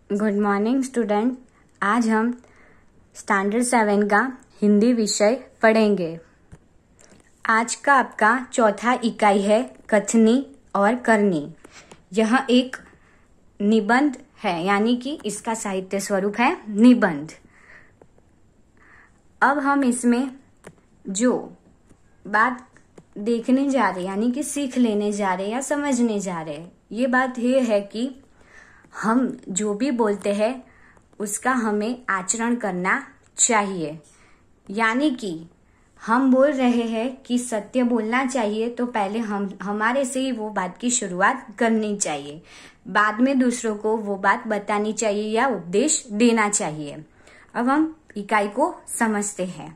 Good morning student. आज हम standard 7 का हिंदी विषय पढ़ेंगे। आज का आपका चौथा इकाई है कथनी और करनी। यह एक निबंध है, यानी कि इसका साहित्य स्वरूप है निबंध। अब हम इसमें जो बात देखने जा रहे यानी कि सीख लेने जा रहे या समझने जा रहे, ये बात ये है कि हम जो भी बोलते हैं उसका हमें आचरण करना चाहिए। यानी कि हम बोल रहे हैं कि सत्य बोलना चाहिए, तो पहले हमारे से ही वो बात की शुरुआत करनी चाहिए, बाद में दूसरों को वो बात बतानी चाहिए या उपदेश देना चाहिए। अब हम इकाई को समझते हैं।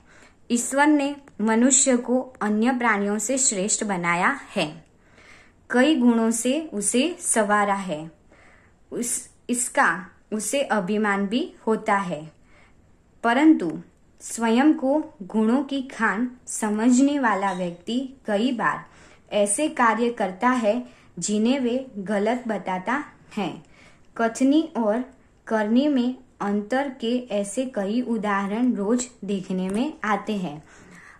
ईश्वर ने मनुष्य को अन्य प्राणियों से श्रेष्ठ बनाया है, कई गुणों से उसे संवारा है, इसका उसे अभिमान भी होता है, परंतु स्वयं को गुणों की खान समझने वाला व्यक्ति कई बार ऐसे कार्य करता है जिन्हें वे गलत बताता है। कथनी और करनी में अंतर के ऐसे कई उदाहरण रोज देखने में आते हैं।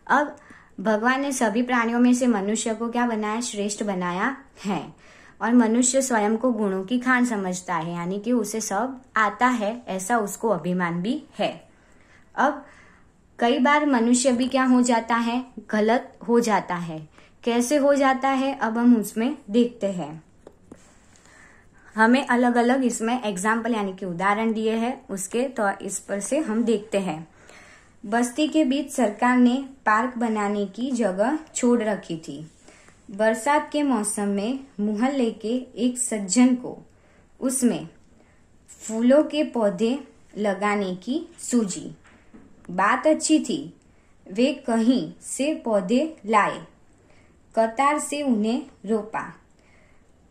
अब भगवान ने सभी प्राणियों में से मनुष्य को क्या बनाया? श्रेष्ठ बनाया है। और मनुष्य स्वयं को गुणों की खान समझता है, यानी कि उसे सब आता है, ऐसा उसको अभिमान भी है। अब कई बार मनुष्य भी क्या हो जाता है? गलत हो जाता है। कैसे हो जाता है? अब हम उसमें देखते हैं। हमें अलग अलग इसमें एग्जाम्पल यानी कि उदाहरण दिए हैं उसके, तो इस पर से हम देखते हैं। बस्ती के बीच सरकार ने पार्क बनाने की जगह छोड़ रखी थी। बरसात के मौसम में मोहल्ले के एक सज्जन को उसमें फूलों के पौधे लगाने की सूझी। बात अच्छी थी। वे कहीं से पौधे लाए, कतार से उन्हें रोपा,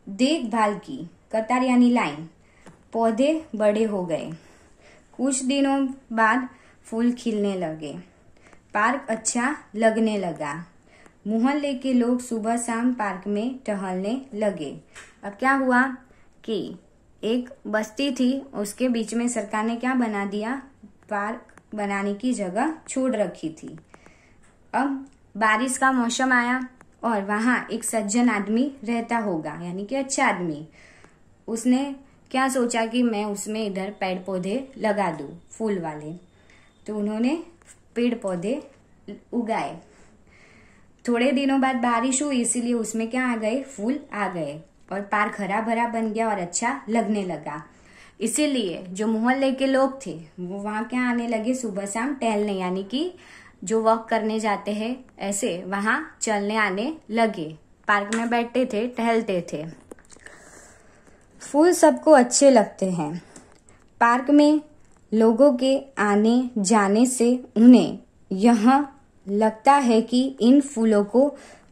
देखभाल की। कतार यानी लाइन। पौधे बड़े हो गए। कुछ दिनों बाद फूल खिलने लगे, पार्क अच्छा लगने लगा। मोहल्ले के लोग सुबह शाम पार्क में टहलने लगे। अब क्या हुआ कि एक बस्ती थी, उसके बीच में सरकार ने क्या बना दिया? पार्क बनाने की जगह छोड़ रखी थी। अब बारिश का मौसम आया और वहां एक सज्जन आदमी रहता होगा, यानी कि अच्छा आदमी। उसने क्या सोचा कि मैं उसमें इधर पेड़ पौधे लगा दूं, फूल वाले। तो उन्होंने पेड़ पौधे उगाए। थोड़े दिनों बाद बारिश हुई, इसीलिए उसमें क्या आ गए? फूल आ गए और पार्क हरा भरा बन गया और अच्छा लगने लगा। इसीलिए जो मोहल्ले के लोग थे वो वहां क्या आने लगे? सुबह शाम टहलने, यानी कि जो वॉक करने जाते हैं ऐसे वहां चलने आने लगे। पार्क में बैठते थे, टहलते थे। फूल सबको अच्छे लगते हैं। पार्क में लोगों के आने जाने से उन्हें यह लगता है कि इन फूलों को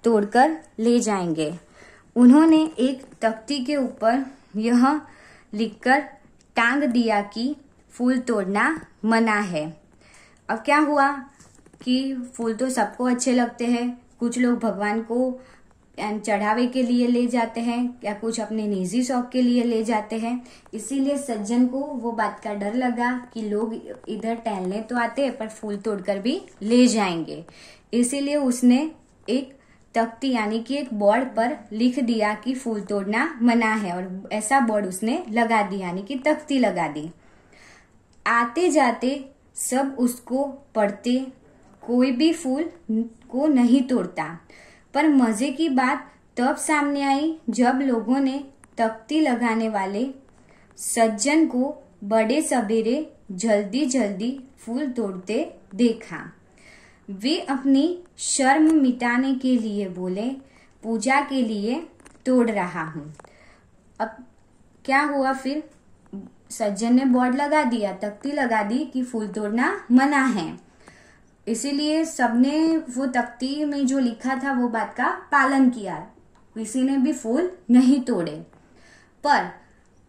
तोड़कर ले जाएंगे। उन्होंने एक तख्ती के ऊपर यह लिखकर टांग दिया कि फूल तोड़ना मना है। अब क्या हुआ कि फूल तो सबको अच्छे लगते हैं। कुछ लोग भगवान को चढ़ावे के लिए ले जाते हैं या कुछ अपने निजी शौक के लिए ले जाते हैं। इसीलिए सज्जन को वो बात का डर लगा कि लोग इधर टहलने तो आते हैं पर फूल तोड़कर भी ले जाएंगे। इसीलिए उसने एक तख्ती यानी कि एक बोर्ड पर लिख दिया कि फूल तोड़ना मना है, और ऐसा बोर्ड उसने लगा दिया, यानी कि तख्ती लगा दी। आते जाते सब उसको पढ़ते, कोई भी फूल को नहीं तोड़ता। पर मजे की बात तब सामने आई जब लोगों ने तख्ती लगाने वाले सज्जन को बड़े सवेरे जल्दी जल्दी फूल तोड़ते देखा। वे अपनी शर्म मिटाने के लिए बोले, पूजा के लिए तोड़ रहा हूं। अब क्या हुआ फिर? सज्जन ने बोर्ड लगा दिया, तख्ती लगा दी कि फूल तोड़ना मना है। इसीलिए सबने वो तख्ती में जो लिखा था वो बात का पालन किया, किसी ने भी फूल नहीं तोड़े। पर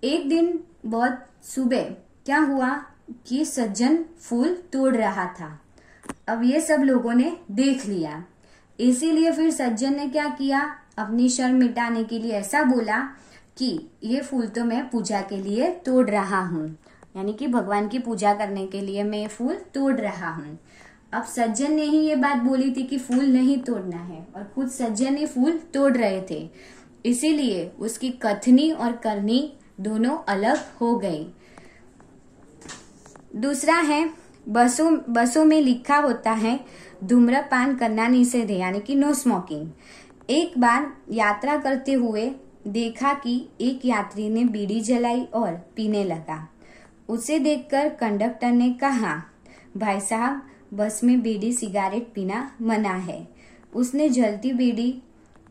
एक दिन बहुत सुबह क्या हुआ कि सज्जन फूल तोड़ रहा था। अब ये सब लोगों ने देख लिया। इसीलिए फिर सज्जन ने क्या किया? अपनी शर्म मिटाने के लिए ऐसा बोला कि ये फूल तो मैं पूजा के लिए तोड़ रहा हूँ। यानी कि भगवान की पूजा करने के लिए मैं ये फूल तोड़ रहा हूँ। अब सज्जन ने ही ये बात बोली थी कि फूल नहीं तोड़ना है, और खुद सज्जन ही फूल तोड़ रहे थे, इसीलिए उसकी कथनी और करनी दोनों अलग हो गई। दूसरा है, बसों में लिखा होता है धूम्रपान करना निषेध है, यानी कि नो स्मोकिंग। एक बार यात्रा करते हुए देखा कि एक यात्री ने बीड़ी जलाई और पीने लगा। उसे देखकर कंडक्टर ने कहा, भाई साहब, बस में बीड़ी सिगारेट पीना मना है। उसने जलती बीड़ी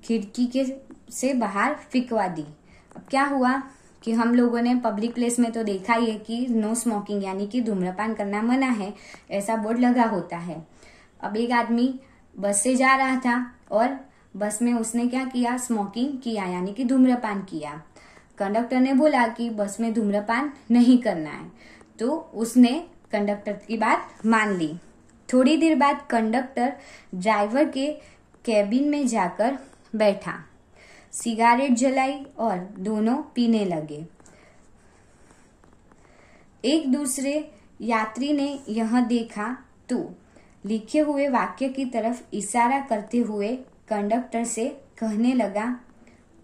खिड़की से बाहर फिकवा दी। अब क्या हुआ कि हम लोगों ने पब्लिक प्लेस में तो देखा ही है कि नो स्मोकिंग यानी कि धूम्रपान करना मना है, ऐसा बोर्ड लगा होता है। अब एक आदमी बस से जा रहा था और बस में उसने क्या किया, स्मोकिंग किया, यानी कि धूम्रपान किया। कंडक्टर ने बोला कि बस में धूम्रपान नहीं करना है, तो उसने कंडक्टर की बात मान ली। थोड़ी देर बाद कंडक्टर ड्राइवर के कैबिन में जाकर बैठा, सिगारेट जलाई और दोनों पीने लगे। एक दूसरे यात्री ने यह देखा तो लिखे हुए वाक्य की तरफ इशारा करते हुए कंडक्टर से कहने लगा,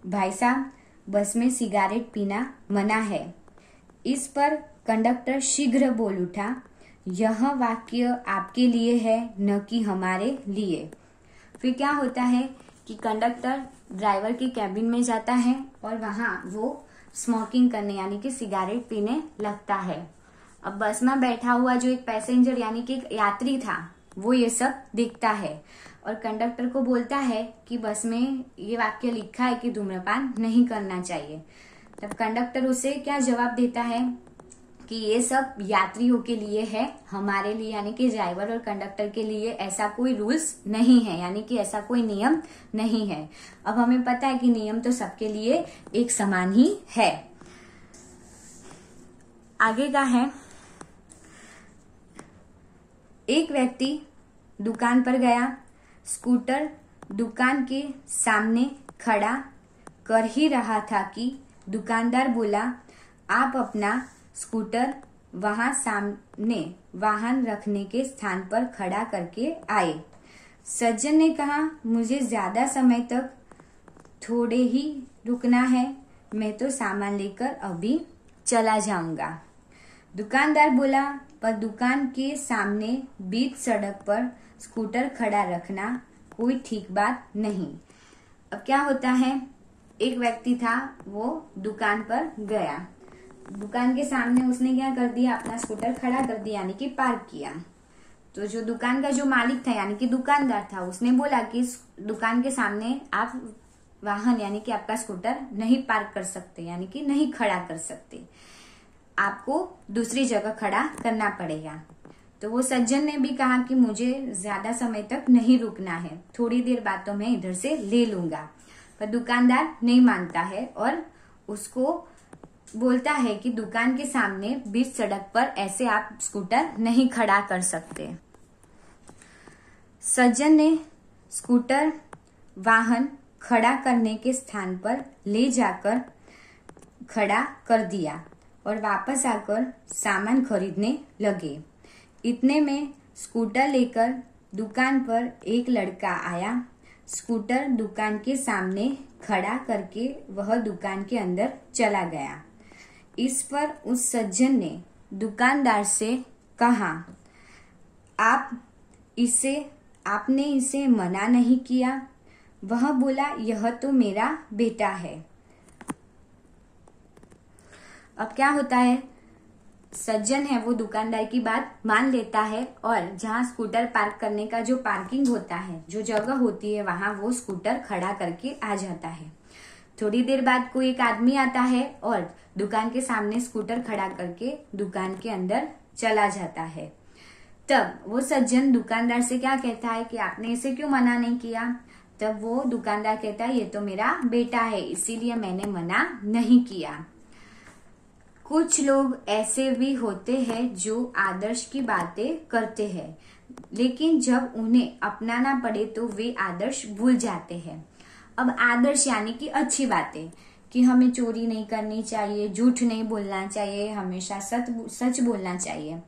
भाई साहब, बस में सिगारेट पीना मना है। इस पर कंडक्टर शीघ्र बोल उठा, यह वाक्य आपके लिए है, न कि हमारे लिए। फिर क्या होता है कि कंडक्टर ड्राइवर की कैबिन में जाता है और वहां वो स्मोकिंग करने यानी कि सिगारेट पीने लगता है। अब बस में बैठा हुआ जो एक पैसेंजर यानी कि एक यात्री था, वो ये सब देखता है और कंडक्टर को बोलता है कि बस में ये वाक्य लिखा है कि धूम्रपान नहीं करना चाहिए। तब कंडक्टर उसे क्या जवाब देता है कि ये सब यात्रियों के लिए है, हमारे लिए यानी कि ड्राइवर और कंडक्टर के लिए ऐसा कोई रूल्स नहीं है, यानी कि ऐसा कोई नियम नहीं है। अब हमें पता है कि नियम तो सबके लिए एक समान ही है। आगे का है, एक व्यक्ति दुकान पर गया, स्कूटर दुकान के सामने खड़ा कर ही रहा था कि दुकानदार बोला, आप अपना स्कूटर वहां सामने वाहन रखने के स्थान पर खड़ा करके आए। सज्जन ने कहा, मुझे ज्यादा समय तक थोड़े ही रुकना है, मैं तो सामान लेकर अभी चला जाऊंगा। दुकानदार बोला, पर दुकान के सामने बीच सड़क पर स्कूटर खड़ा रखना कोई ठीक बात नहीं। अब क्या होता है, एक व्यक्ति था, वो दुकान पर गया, दुकान के सामने उसने क्या कर दिया, अपना स्कूटर खड़ा कर दिया यानी कि पार्क किया। तो जो दुकान का जो मालिक था यानी कि दुकानदार था, उसने बोला कि दुकान के सामने आप वाहन यानी कि आपका स्कूटर नहीं पार्क कर सकते, यानी कि नहीं खड़ा कर सकते, आपको दूसरी जगह खड़ा करना पड़ेगा। तो वो सज्जन ने भी कहा कि मुझे ज्यादा समय तक नहीं रुकना है, थोड़ी देर बाद तो मैं इधर से ले लूंगा। पर दुकानदार नहीं मानता है और उसको बोलता है कि दुकान के सामने बीच सड़क पर ऐसे आप स्कूटर नहीं खड़ा कर सकते। सज्जन ने स्कूटर वाहन खड़ा करने के स्थान पर ले जाकर खड़ा कर दिया और वापस आकर सामान खरीदने लगे। इतने में स्कूटर लेकर दुकान पर एक लड़का आया। स्कूटर दुकान के सामने खड़ा करके वह दुकान के अंदर चला गया। इस पर उस सज्जन ने दुकानदार से कहा, आपने इसे मना नहीं किया। वह बोला, यह तो मेरा बेटा है। अब क्या होता है, सज्जन है वो दुकानदार की बात मान लेता है और जहां स्कूटर पार्क करने का जो पार्किंग होता है, जो जगह होती है, वहां वो स्कूटर खड़ा करके आ जाता है। थोड़ी देर बाद कोई एक आदमी आता है और दुकान के सामने स्कूटर खड़ा करके दुकान के अंदर चला जाता है। तब वो सज्जन दुकानदार से क्या कहता है कि आपने इसे क्यों मना नहीं किया। तब वो दुकानदार कहता है, ये तो मेरा बेटा है, इसीलिए मैंने मना नहीं किया। कुछ लोग ऐसे भी होते हैं जो आदर्श की बातें करते हैं, लेकिन जब उन्हें अपनाना पड़े तो वे आदर्श भूल जाते हैं। अब आदर्श यानी कि अच्छी बातें, कि हमें चोरी नहीं करनी चाहिए, झूठ नहीं बोलना चाहिए, हमेशा सच बोलना चाहिए।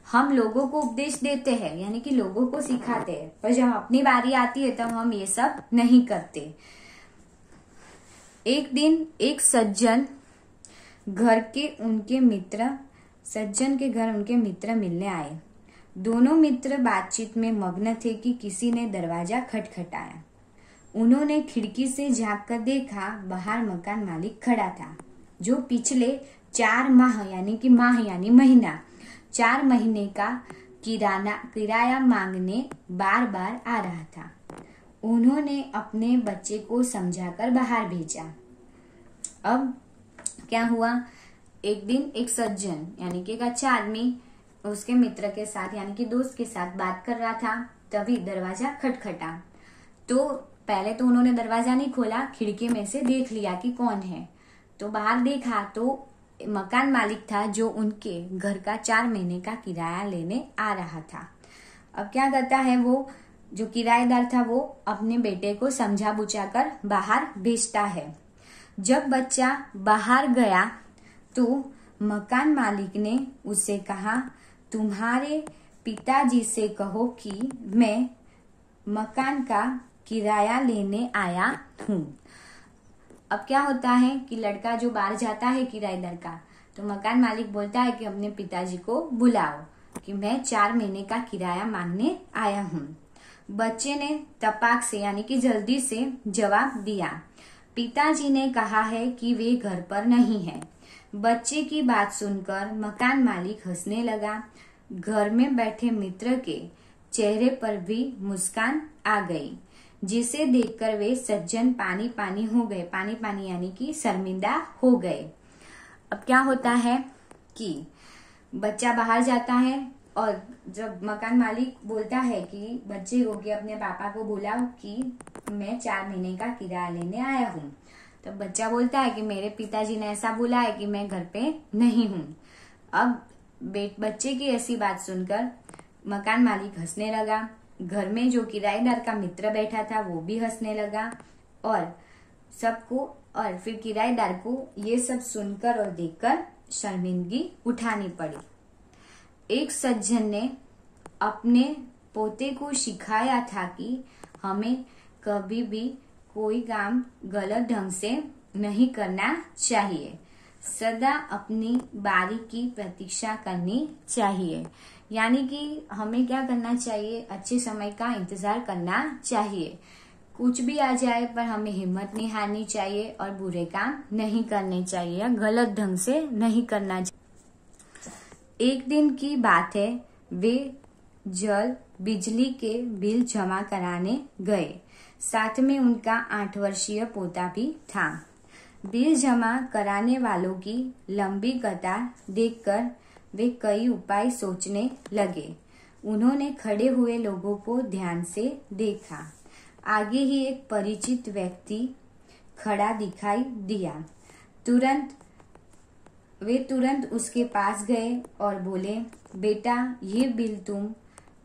हम लोगों को उपदेश देते हैं, यानी कि लोगों को सिखाते हैं, पर जब अपनी बारी आती है तब हम ये सब नहीं करते। एक दिन एक सज्जन के घर उनके मित्र मिलने आए। दोनों मित्र बातचीत में मग्न थे कि किसी ने दरवाजा खटखटाया। उन्होंने खिड़की से झांक कर देखा, बाहर मकान मालिक खड़ा था, जो पिछले 4 माह यानी महीना 4 महीने का किराया मांगने बार बार आ रहा था। उन्होंने अपने बच्चे को समझाकर बाहर भेजा। अब क्या हुआ, एक दिन एक सज्जन यानी कि एक अच्छा आदमी उसके मित्र के साथ यानी कि दोस्त के साथ बात कर रहा था। तभी दरवाजा खटखटा। तो पहले तो उन्होंने दरवाजा नहीं खोला, खिड़की में से देख लिया कि कौन है। तो बाहर देखा तो मकान मालिक था, जो उनके घर का 4 महीने का किराया लेने आ रहा था। अब क्या करता है, वो जो किराएदार था वो अपने बेटे को समझा बुझा कर बाहर भेजता है। जब बच्चा बाहर गया तो मकान मालिक ने उससे कहा, तुम्हारे पिताजी से कहो कि मैं मकान का किराया लेने आया हूँ। अब क्या होता है कि लड़का जो बाहर जाता है किराएदार का, तो मकान मालिक बोलता है कि अपने पिताजी को बुलाओ कि मैं 4 महीने का किराया मांगने आया हूँ। बच्चे ने तपाक से यानी कि जल्दी से जवाब दिया, पिताजी ने कहा है कि वे घर पर नहीं है। बच्चे की बात सुनकर मकान मालिक हंसने लगा। घर में बैठे मित्र के चेहरे पर भी मुस्कान आ गई, जिसे देखकर वे सज्जन पानी पानी हो गए। पानी पानी यानी कि शर्मिंदा हो गए। अब क्या होता है कि बच्चा बाहर जाता है और जब मकान मालिक बोलता है कि बच्चे को कि अपने पापा को बुलाओ कि मैं 4 महीने का किराया लेने आया हूँ, तो बच्चा बोलता है कि मेरे पिताजी ने ऐसा बोला है कि मैं घर पे नहीं हूँ। अब बच्चे की ऐसी बात सुनकर मकान मालिक हंसने लगा। घर में जो किराएदार का मित्र बैठा था वो भी हंसने लगा और फिर किराएदार को ये सब सुनकर और देखकर शर्मिंदगी उठानी पड़ी। एक सज्जन ने अपने पोते को सिखाया था कि हमें कभी भी कोई काम गलत ढंग से नहीं करना चाहिए, सदा अपनी बारी की प्रतीक्षा करनी चाहिए। यानी कि हमें क्या करना चाहिए, अच्छे समय का इंतजार करना चाहिए। कुछ भी आ जाए पर हमें हिम्मत नहीं हारनी चाहिए और बुरे काम नहीं करने चाहिए या गलत ढंग से नहीं करना चाहिए। एक दिन की बात है, वे बिजली के बिल जमा कराने गए। साथ में उनका 8 वर्षीय पोता भी था। बिल जमा कराने वालों की लंबी कतार देखकर वे कई उपाय सोचने लगे। उन्होंने खड़े हुए लोगों को ध्यान से देखा। आगे ही एक परिचित व्यक्ति खड़ा दिखाई दिया। वे तुरंत उसके पास गए और बोले, बेटा ये बिल तुम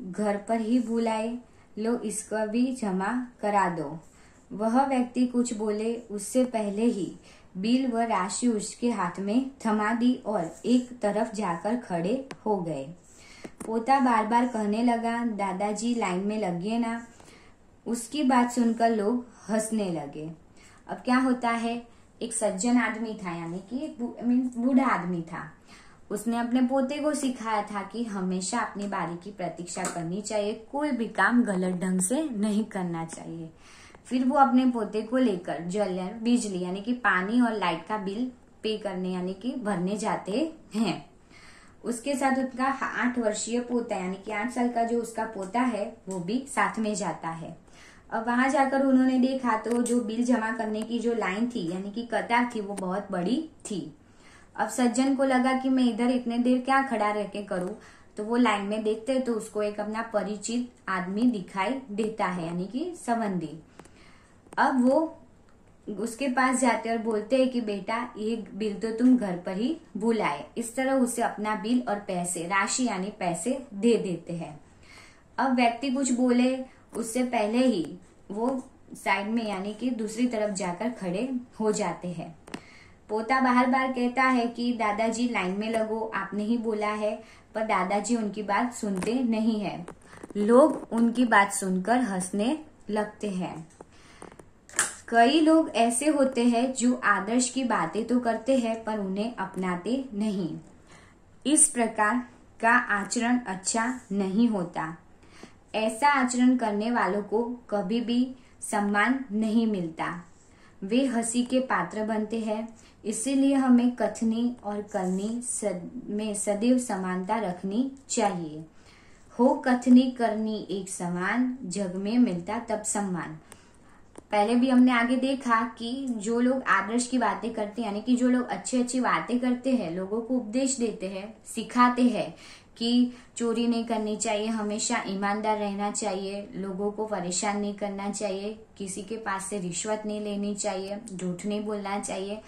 घर पर ही भूल आए, लो इसका भी जमा करा दो। वह व्यक्ति कुछ बोले उससे पहले ही बिल व राशि उसके हाथ में थमा दी और एक तरफ जाकर खड़े हो गए। पोता बार बार कहने लगा, दादाजी लाइन में लगिए ना। उसकी बात सुनकर लोग हंसने लगे। अब क्या होता है, एक सज्जन आदमी था यानी कि बूढ़ा आदमी था। उसने अपने पोते को सिखाया था कि हमेशा अपनी बारी की प्रतीक्षा करनी चाहिए, कोई भी काम गलत ढंग से नहीं करना चाहिए। फिर वो अपने पोते को लेकर बिजली यानी कि पानी और लाइट का बिल पे करने यानी कि भरने जाते हैं। उसके साथ उसका 8 वर्षीय पोता यानी कि 8 साल का जो उसका पोता है वो भी साथ में जाता है। अब वहां जाकर उन्होंने देखा तो जो बिल जमा करने की जो लाइन थी यानी कि कतार थी वो बहुत बड़ी थी। अब सज्जन को लगा कि मैं इधर इतने देर क्या खड़ा रह के करूं, तो वो लाइन में देखते तो उसको एक अपना परिचित आदमी दिखाई देता है यानी कि संबंधी। अब वो उसके पास जाते और बोलते हैं कि बेटा ये बिल तो तुम घर पर ही भूल आए। इस तरह उसे अपना बिल और पैसे राशि यानी पैसे दे देते हैं। अब व्यक्ति कुछ बोले उससे पहले ही वो साइड में यानी कि दूसरी तरफ जाकर खड़े हो जाते हैं। पोता बार बार कहता है कि दादाजी लाइन में लगो, आपने ही बोला है, पर दादाजी उनकी बात सुनते नहीं है। लोग उनकी बात सुनकर हंसने लगते हैं। कई लोग ऐसे होते हैं जो आदर्श की बातें तो करते हैं पर उन्हें अपनाते नहीं। इस प्रकार का आचरण अच्छा नहीं होता। ऐसा आचरण करने वालों को कभी भी सम्मान नहीं मिलता। वे हंसी के पात्र बनते हैं। इसीलिए हमें कथनी और करनी में सदैव समानता रखनी चाहिए। हो कथनी करनी एक समान, जग में मिलता तब सम्मान। पहले भी हमने आगे देखा कि जो लोग आदर्श की बातें करते हैं, यानी कि जो लोग अच्छी अच्छी बातें करते हैं, लोगों को उपदेश देते हैं, सिखाते हैं कि चोरी नहीं करनी चाहिए, हमेशा ईमानदार रहना चाहिए, लोगों को परेशान नहीं करना चाहिए, किसी के पास से रिश्वत नहीं लेनी चाहिए, झूठ नहीं बोलना चाहिए,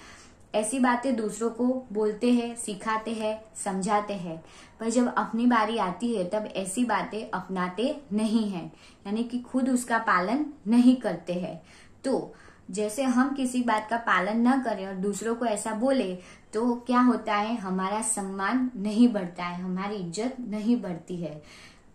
ऐसी बातें दूसरों को बोलते हैं, सिखाते हैं, समझाते हैं। पर जब अपनी बारी आती है तब ऐसी बातें अपनाते नहीं हैं, यानी कि खुद उसका पालन नहीं करते हैं। तो जैसे हम किसी बात का पालन न करें और दूसरों को ऐसा बोले तो क्या होता है, हमारा सम्मान नहीं बढ़ता है, हमारी इज्जत नहीं बढ़ती है।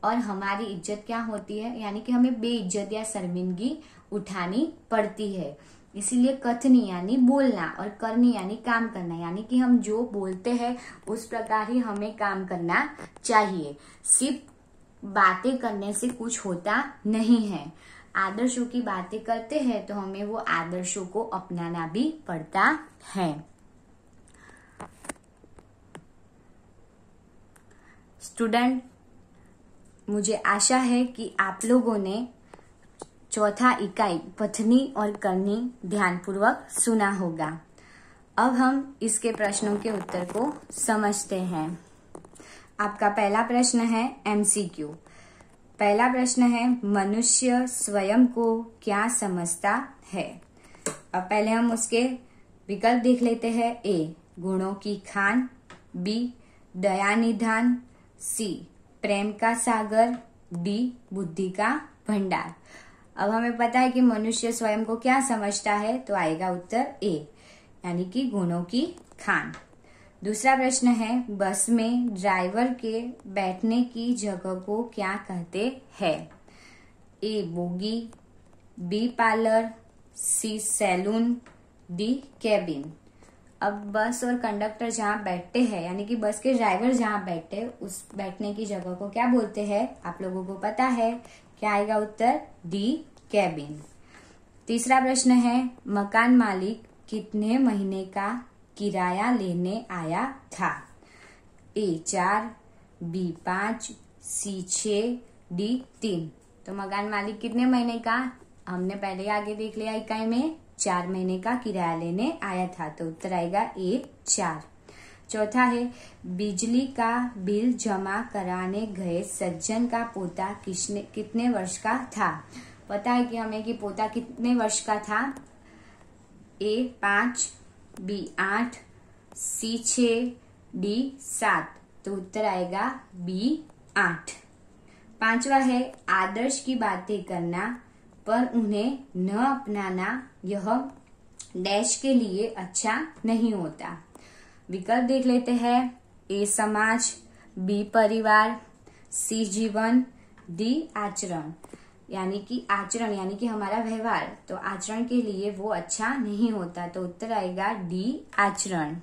और हमारी इज्जत क्या होती है, यानी कि हमें बेइज्जत या शर्मिंदगी उठानी पड़ती है। इसीलिए कथनी यानी बोलना और करनी यानी काम करना, यानी कि हम जो बोलते हैं उस प्रकार ही हमें काम करना चाहिए। सिर्फ बातें करने से कुछ होता नहीं है। आदर्शों की बातें करते हैं तो हमें वो आदर्शों को अपनाना भी पड़ता है। स्टूडेंट, मुझे आशा है कि आप लोगों ने चौथा इकाई पथनी और करनी ध्यानपूर्वक सुना होगा। अब हम इसके प्रश्नों के उत्तर को समझते हैं। आपका पहला प्रश्न है MCQ। पहला प्रश्न है, मनुष्य स्वयं को क्या समझता है। अब पहले हम उसके विकल्प देख लेते हैं। A, गुणों की खान, B, दया निधान, C, प्रेम का सागर, D, बुद्धि का भंडार। अब हमें पता है कि मनुष्य स्वयं को क्या समझता है, तो आएगा उत्तर A, यानी कि गुणों की खान। दूसरा प्रश्न है, बस में ड्राइवर के बैठने की जगह को क्या कहते हैं। A, bogie, B, parlour, C, saloon, D, cabin. अब बस और कंडक्टर जहाँ बैठते हैं, यानी कि बस के ड्राइवर जहाँ बैठते हैं, उस बैठने की जगह को क्या बोलते हैं, आप लोगों को पता है। क्या आएगा उत्तर D, कैबिन। तीसरा प्रश्न है, मकान मालिक कितने महीने का किराया लेने आया था। A, 4, B, 5, C, 6, D, 3। तो मकान मालिक कितने महीने का, हमने पहले आगे देख लिया इकाई में, 4 महीने का किराया लेने आया था, तो उत्तर आएगा A, 4। चौथा है, बिजली का बिल जमा कराने गए सज्जन का पोता कितने वर्ष का था। पता है कि हमें कि पोता कितने वर्ष का था। A, 5, B, 8, C, 6, D, 7। तो उत्तर आएगा B, 8। पांचवा है, आदर्श की बातें करना पर उन्हें न अपनाना यह डैश के लिए अच्छा नहीं होता। विकल्प देख लेते हैं। A, समाज, B, परिवार, C, जीवन, D, आचरण। यानी कि आचरण यानी कि हमारा व्यवहार, तो आचरण के लिए वो अच्छा नहीं होता, तो उत्तर आएगा D, आचरण।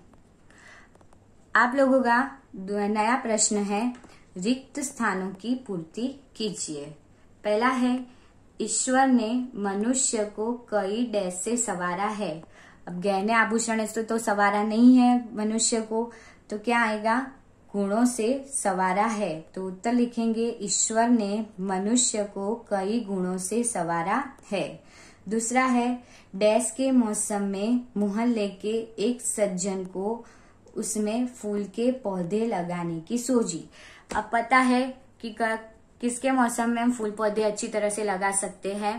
आप लोगों का नया प्रश्न है, रिक्त स्थानों की पूर्ति कीजिए। पहला है, ईश्वर ने मनुष्य को कई डैश से संवारा है। अब गहने आभूषण से तो संवारा नहीं है मनुष्य को, तो क्या आएगा, गुणों से संवारा है। तो उत्तर लिखेंगे, ईश्वर ने मनुष्य को कई गुणों से संवारा है। दूसरा है, डैश के मौसम में मोहल्ले के एक सज्जन को उसमें फूल के पौधे लगाने की सूझी। अब पता है कि किसके मौसम में हम फूल पौधे अच्छी तरह से लगा सकते हैं,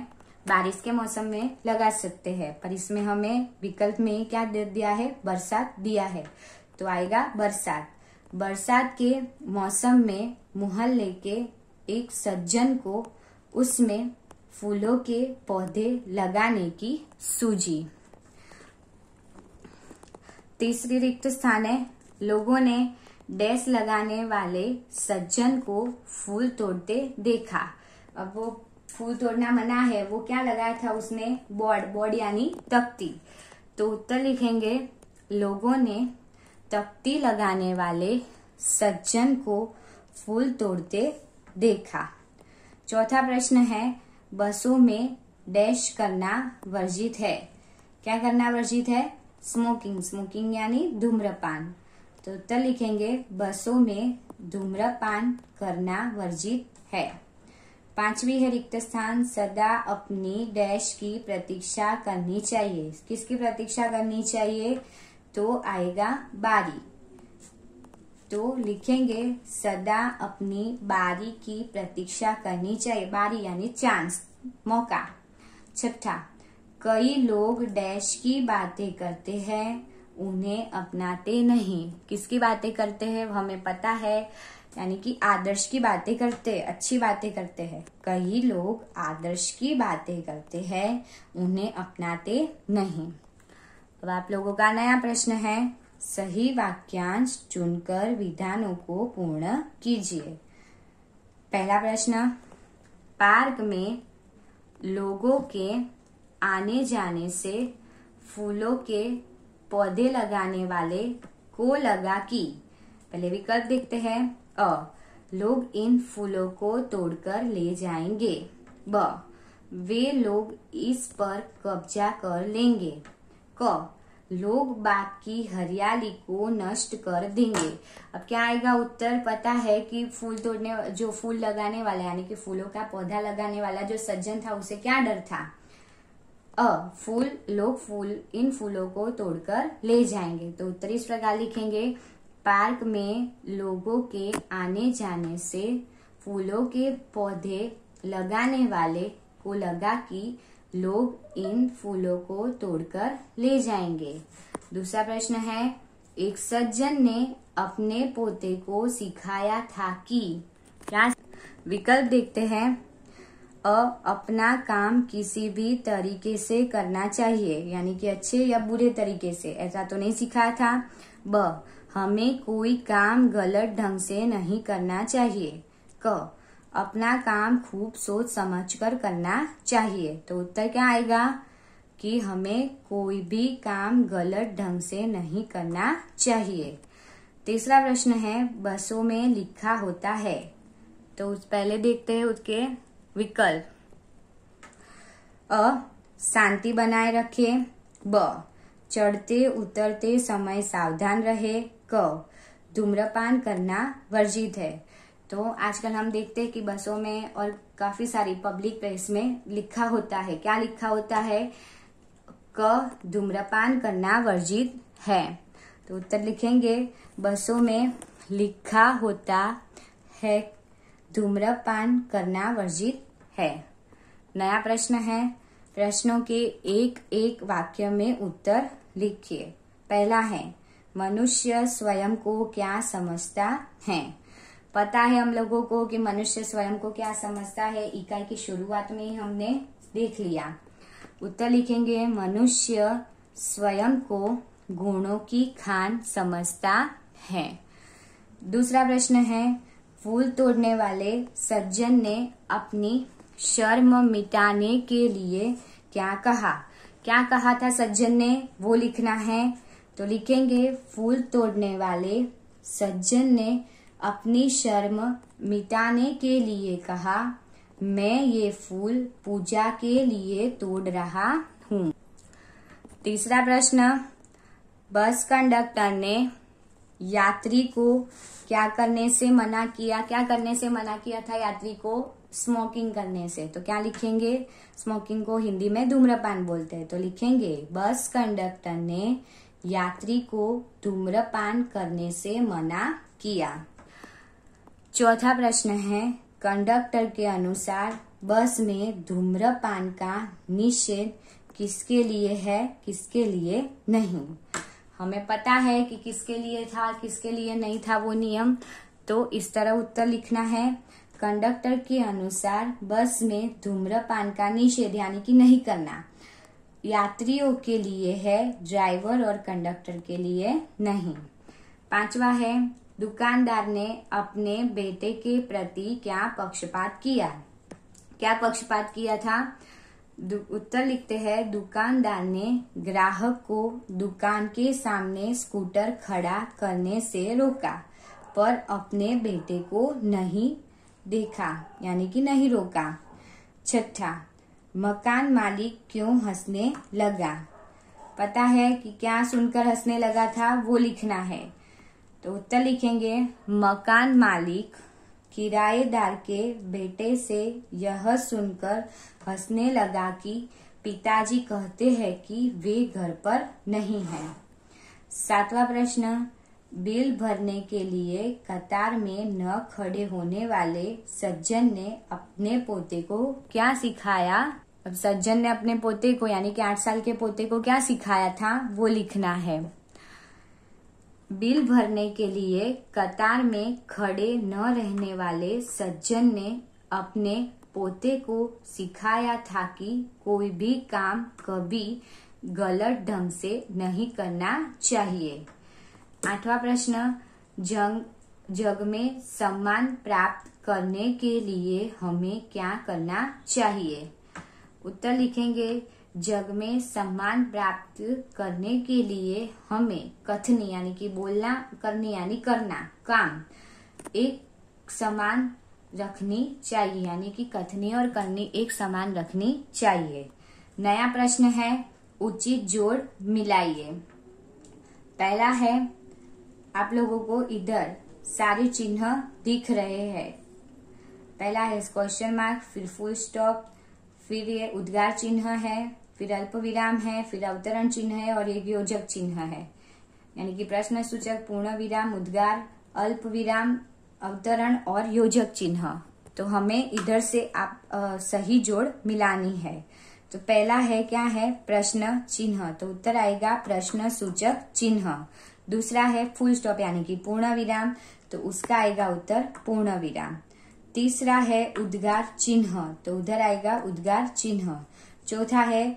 बारिश के मौसम में लगा सकते हैं, पर इसमें हमें विकल्प में क्या दे दिया है, बरसात दिया है, तो आएगा बरसात। बरसात के मौसम में मोहल्ले के एक सज्जन को उसमें फूलों के पौधे लगाने की सूझी। तीसरी रिक्त स्थान है, लोगों ने डैश लगाने वाले सज्जन को फूल तोड़ते देखा। अब वो फूल तोड़ना मना है, वो क्या लगाया था उसने, बोर्ड यानी तख्ती। तो उत्तर लिखेंगे, लोगों ने तख्ती लगाने वाले सज्जन को फूल तोड़ते देखा। चौथा प्रश्न है, बसों में डैश करना वर्जित है। क्या करना वर्जित है, स्मोकिंग यानी धूम्रपान। तो उत्तर लिखेंगे, बसों में धूम्रपान करना वर्जित है। पांचवी है रिक्त स्थान, सदा अपनी डैश की प्रतीक्षा करनी चाहिए। किसकी प्रतीक्षा करनी चाहिए, तो आएगा बारी। तो लिखेंगे, सदा अपनी बारी की प्रतीक्षा करनी चाहिए। बारी यानी चांस, मौका। छठा, कई लोग डैश की बातें करते हैं, उन्हें अपनाते नहीं। किसकी बातें करते हैं, हमें पता है, यानी कि आदर्श की बातें करते, अच्छी बातें करते हैं। कई लोग आदर्श की बातें करते हैं, उन्हें अपनाते नहीं। अब आप लोगों का नया प्रश्न है, सही वाक्यांश चुनकर विधानों को पूर्ण कीजिए। पहला प्रश्न, पार्क में लोगों के आने जाने से फूलों के पौधे लगाने वाले को लगा कि, पहले विकल्प देखते हैं, अ, लोग इन फूलों को तोड़कर ले जाएंगे। ब, वे लोग इस पर कब्जा कर लेंगे। क, लोग बाग की हरियाली को नष्ट कर देंगे। अब क्या आएगा उत्तर, पता है कि फूल तोड़ने, जो फूल लगाने वाला यानी कि फूलों का पौधा लगाने वाला जो सज्जन था, उसे क्या डर था, लोग इन फूलों को तोड़कर ले जाएंगे। तो उत्तर इस प्रकार लिखेंगे, पार्क में लोगों के आने जाने से फूलों के पौधे लगाने वाले को लगा कि लोग इन फूलों को तोड़कर ले जाएंगे। दूसरा प्रश्न है, एक सज्जन ने अपने पोते को सिखाया था कि, क्या, विकल्प देखते हैं, अपना काम किसी भी तरीके से करना चाहिए, यानी कि अच्छे या बुरे तरीके से, ऐसा तो नहीं सिखाया था। ब, हमें कोई काम गलत ढंग से नहीं करना चाहिए। क, अपना काम खूब सोच समझ कर करना चाहिए। तो उत्तर क्या आएगा कि हमें कोई भी काम गलत ढंग से नहीं करना चाहिए। तीसरा प्रश्न है, बसों में लिखा होता है। तो पहले देखते हैं उसके विकल्प। अ, शांति बनाए रखे। ब, चढ़ते उतरते समय सावधान रहे। क, धूम्रपान करना वर्जित है। तो आजकल हम देखते हैं कि बसों में और काफी सारी पब्लिक प्लेस में लिखा होता है। क्या लिखा होता है, क, धूम्रपान करना वर्जित है। तो उत्तर लिखेंगे, बसों में लिखा होता है धूम्रपान करना वर्जित है। नया प्रश्न है, प्रश्नों के एक एक वाक्य में उत्तर लिखिए। पहला है, मनुष्य स्वयं को क्या समझता है। पता है हम लोगों को कि मनुष्य स्वयं को क्या समझता है, इकाई की शुरुआत में ही हमने देख लिया। उत्तर लिखेंगे, मनुष्य स्वयं को गुणों की खान समझता है। दूसरा प्रश्न है, फूल तोड़ने वाले सज्जन ने अपनी शर्म मिटाने के लिए क्या कहा। क्या कहा था सज्जन ने, वो लिखना है। तो लिखेंगे, फूल तोड़ने वाले सज्जन ने अपनी शर्म मिटाने के लिए कहा, मैं ये फूल पूजा के लिए तोड़ रहा हूँ। तीसरा प्रश्न, बस कंडक्टर ने यात्री को क्या करने से मना किया। क्या करने से मना किया था यात्री को, स्मोकिंग करने से। तो क्या लिखेंगे, स्मोकिंग को हिंदी में धूम्रपान बोलते हैं। तो लिखेंगे, बस कंडक्टर ने यात्री को धूम्रपान करने से मना किया। चौथा प्रश्न है, कंडक्टर के अनुसार बस में धूम्रपान का निषेध किसके लिए है, किसके लिए नहीं। हमें पता है कि किसके लिए था, किसके लिए नहीं था वो नियम। तो इस तरह उत्तर लिखना है, कंडक्टर के अनुसार बस में धूम्रपान का निषेध यानी कि नहीं करना। यात्रियों के लिए है, ड्राइवर और कंडक्टर के लिए नहीं। 5वां है, दुकानदार ने अपने बेटे के प्रति क्या पक्षपात किया। क्या पक्षपात किया था? उत्तर लिखते हैं, दुकानदार ने ग्राहक को दुकान के सामने स्कूटर खड़ा करने से रोका पर अपने बेटे को नहीं देखा, यानी कि नहीं रोका। 6, मकान मालिक क्यों हंसने लगा। पता है कि क्या सुनकर हंसने लगा था, वो लिखना है। तो उत्तर लिखेंगे, मकान मालिक किराएदार के बेटे से यह सुनकर हंसने लगा कि पिताजी कहते हैं कि वे घर पर नहीं हैं। 7वां प्रश्न, बिल भरने के लिए कतार में न खड़े होने वाले सज्जन ने अपने पोते को क्या सिखाया। अब सज्जन ने अपने पोते को यानी कि 8 साल के पोते को क्या सिखाया था, वो लिखना है। बिल भरने के लिए कतार में खड़े न रहने वाले सज्जन ने अपने पोते को सिखाया था कि कोई भी काम कभी गलत ढंग से नहीं करना चाहिए। 8वां प्रश्न, जग में सम्मान प्राप्त करने के लिए हमें क्या करना चाहिए। उत्तर लिखेंगे, जग में सम्मान प्राप्त करने के लिए हमें कथनी यानी कि बोलना, करनी यानी करना, काम एक समान रखनी चाहिए, यानी कि कथनी और करनी एक समान रखनी चाहिए। नया प्रश्न है, उचित जोड़ मिलाइए। पहला है, आप लोगों को इधर सारे चिन्ह दिख रहे हैं। पहला है क्वेश्चन मार्क, फिर फुल स्टॉप, फिर ये उद्गार चिन्ह है, फिर अल्प विराम है, फिर अवतरण चिन्ह है और एक योजक चिन्ह है, यानी कि प्रश्न सूचक, पूर्ण विराम, उद्गार, अल्प विराम, अवतरण और योजक चिन्ह। तो हमें इधर से आप सही जोड़ मिलानी है। तो पहला है क्या है, प्रश्न चिन्ह, तो उत्तर आएगा प्रश्न सूचक चिन्ह। दूसरा है फुल स्टॉप यानी कि पूर्ण विराम, तो उसका आएगा उत्तर पूर्ण विराम। तीसरा है उद्गार चिन्ह, तो उधर आएगा उद्गार चिन्ह। चौथा है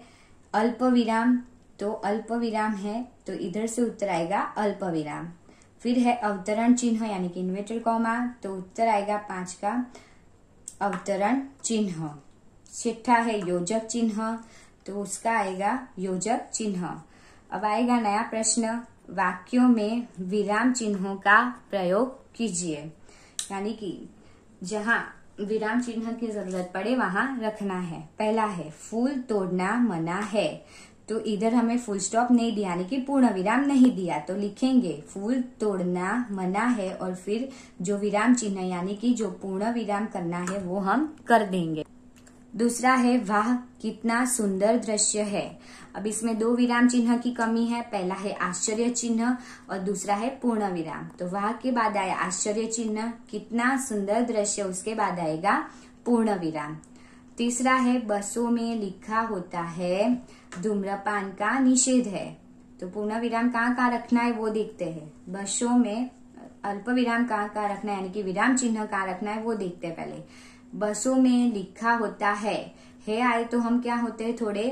अल्प विराम, तो अल्प विराम है तो इधर से उत्तर आएगा अल्प विराम। फिर है अवतरण चिन्ह यानी कि इन्वर्टेड कॉमा, तो उत्तर आएगा 5 का अवतरण चिन्ह। 6ठा है योजक चिन्ह, तो उसका आएगा योजक चिन्ह। अब आएगा नया प्रश्न, वाक्यों में विराम चिन्हों का प्रयोग कीजिए, यानी कि जहां विराम चिन्ह की जरूरत पड़े वहां रखना है। पहला है, फूल तोड़ना मना है, तो इधर हमें फुल स्टॉप नहीं दिया यानी कि पूर्ण विराम नहीं दिया, तो लिखेंगे फूल तोड़ना मना है और फिर जो विराम चिन्ह यानी कि जो पूर्ण विराम करना है वो हम कर देंगे। दूसरा है, वाह कितना सुंदर दृश्य है। अब इसमें 2 विराम चिन्ह की कमी है, पहला है आश्चर्य चिन्ह और दूसरा है पूर्ण विराम। तो वाह के बाद आया आश्चर्य चिन्ह, कितना सुंदर दृश्य उसके बाद आएगा पूर्ण विराम। तीसरा है, बसों में लिखा होता है धूम्रपान का निषेध है, तो पूर्ण विराम कहाँ रखना है वो देखते हैं। बसों में अल्प विराम कहाँ रखना है यानी कि विराम चिन्ह कहाँ रखना है वो देखते हैं। पहले बसों में लिखा होता है आए तो हम क्या होते हैं, थोड़े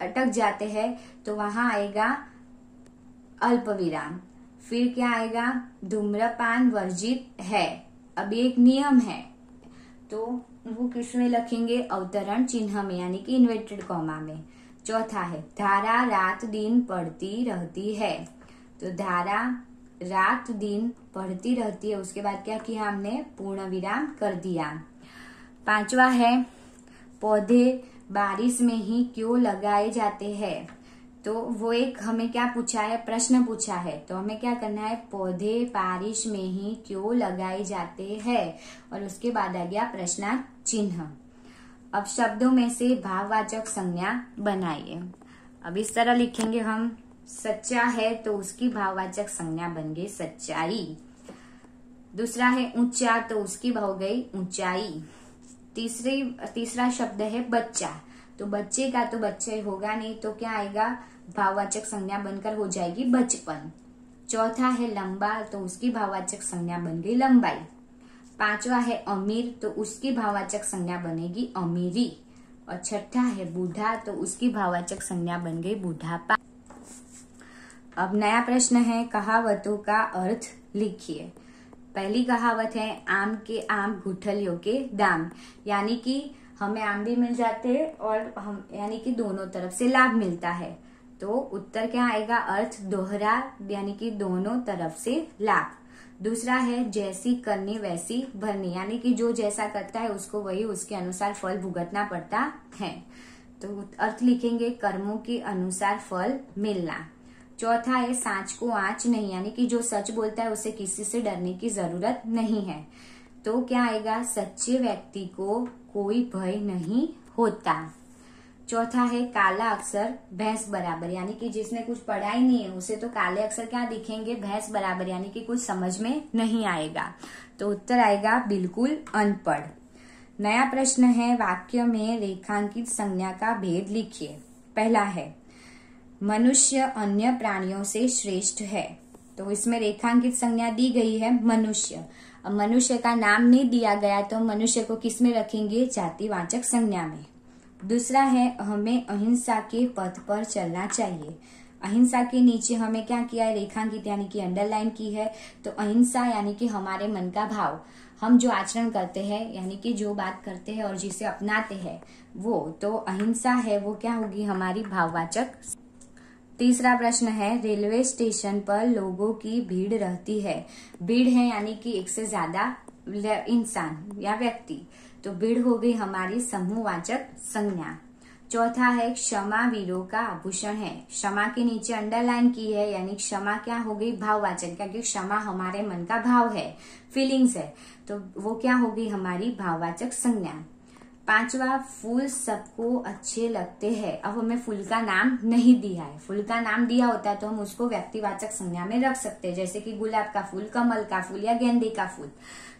अटक जाते हैं, तो वहां आएगा अल्प विराम। फिर क्या आएगा, धूम्रपान वर्जित है, अब एक नियम है तो वो किसमें लिखेंगे, अवतरण चिन्ह में यानी कि इन्वर्टेड कॉमा में। चौथा है, धारा रात दिन पढ़ती रहती है, तो धारा रात दिन पढ़ती रहती है, उसके बाद क्या किया हमने, पूर्ण विराम कर दिया। 5वां है, पौधे बारिश में ही क्यों लगाए जाते हैं, तो वो एक हमें क्या पूछा है, प्रश्न पूछा है, तो हमें क्या करना है, पौधे बारिश में ही क्यों लगाए जाते हैं और उसके बाद आ गया प्रश्नार्थ चिन्ह। अब शब्दों में से भाववाचक संज्ञा बनाइए। अब इस तरह लिखेंगे हम, सच्चा है तो उसकी भाववाचक संज्ञा बन गई सच्चाई। दूसरा है ऊंचा, तो उसकी हो गई ऊंचाई। तीसरा शब्द है बच्चा, तो बच्चे का तो बच्चे होगा नहीं, तो क्या आएगा, भाववाचक संज्ञा बनकर हो जाएगी बचपन। चौथा है लंबा, तो उसकी भाववाचक संज्ञा बन गई लंबाई। 5वां है अमीर, तो उसकी भाववाचक संज्ञा बनेगी अमीरी। और छठा है बूढ़ा, तो उसकी भाववाचक संज्ञा बन गई बुढ़ापा। अब नया प्रश्न है, कहावतों का अर्थ लिखिए। पहली कहावत है, आम के आम गुठलियों के दाम, यानी कि हमें आम भी मिल जाते हैं और हम यानी कि दोनों तरफ से लाभ मिलता है। तो उत्तर क्या आएगा, अर्थ दोहरा, यानी कि दोनों तरफ से लाभ। दूसरा है, जैसी करनी वैसी भरनी, यानी कि जो जैसा करता है उसको वही उसके अनुसार फल भुगतना पड़ता है। तो अर्थ लिखेंगे, कर्मों के अनुसार फल मिलना। चौथा है, सांच को आंच नहीं, यानी कि जो सच बोलता है उसे किसी से डरने की जरूरत नहीं है। तो क्या आएगा, सच्चे व्यक्ति को कोई भय नहीं होता। चौथा है, काला अक्षर भैंस बराबर, यानी कि जिसने कुछ पढ़ा ही नहीं है उसे तो काले अक्षर क्या दिखेंगे, भैंस बराबर, यानी कि कुछ समझ में नहीं आएगा। तो उत्तर आएगा बिल्कुल अनपढ़। नया प्रश्न है, वाक्य में रेखांकित संज्ञा का भेद लिखिए। पहला है, मनुष्य अन्य प्राणियों से श्रेष्ठ है। तो इसमें रेखांकित संज्ञा दी गई है मनुष्य। अब मनुष्य का नाम नहीं दिया गया तो मनुष्य को किस में रखेंगे, जातिवाचक संज्ञा में। दूसरा है, हमें अहिंसा के पथ पर चलना चाहिए। अहिंसा के नीचे हमें क्या किया है, रेखांकित यानी कि अंडरलाइन की है। तो अहिंसा यानी कि हमारे मन का भाव, हम जो आचरण करते हैं यानी कि जो बात करते हैं और जिसे अपनाते हैं वो, तो अहिंसा है वो क्या होगी, हमारी भाववाचक। तीसरा प्रश्न है, रेलवे स्टेशन पर लोगों की भीड़ रहती है। भीड़ है यानी कि एक से ज्यादा इंसान या व्यक्ति, तो भीड़ हो गई हमारी समूहवाचक संज्ञा। चौथा है, क्षमा वीरों का आभूषण है। क्षमा के नीचे अंडरलाइन की है, यानी क्षमा क्या हो गई, भाववाचक, क्योंकि क्षमा हमारे मन का भाव है, फीलिंग्स है, तो वो क्या होगी, हमारी भाववाचक संज्ञा। पांचवा, फूल सबको अच्छे लगते हैं। अब हमें फूल का नाम नहीं दिया है, फूल का नाम दिया होता है तो हम उसको व्यक्तिवाचक संज्ञा में रख सकते हैं, जैसे कि गुलाब का फूल, कमल का फूल या गेंदे का फूल,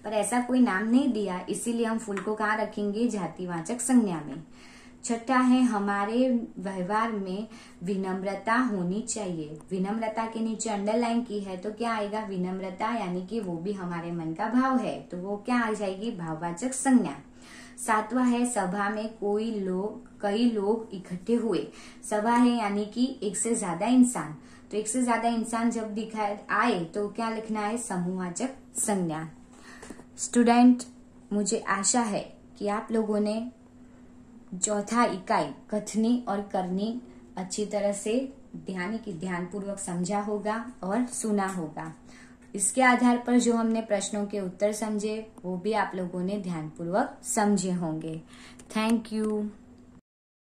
पर ऐसा कोई नाम नहीं दिया, इसीलिए हम फूल को कहाँ रखेंगे, जातिवाचक संज्ञा में। छठा है, हमारे व्यवहार में विनम्रता होनी चाहिए। विनम्रता के नीचे अंडरलाइन की है, तो क्या आएगा, विनम्रता, यानी कि वो भी हमारे मन का भाव है, तो वो क्या आ जाएगी, भाववाचक संज्ञा। सातवां है, सभा में कई लोग इकट्ठे हुए। सभा है यानी कि एक से ज्यादा इंसान, तो एक से ज्यादा इंसान जब दिखाए आए तो क्या लिखना है, समूहवाचक संज्ञा। स्टूडेंट, मुझे आशा है कि आप लोगों ने चौथा इकाई कथनी और करनी अच्छी तरह से ध्यानपूर्वक समझा होगा और सुना होगा। इसके आधार पर जो हमने प्रश्नों के उत्तर समझे वो भी आप लोगों ने ध्यानपूर्वक समझे होंगे। Thank you.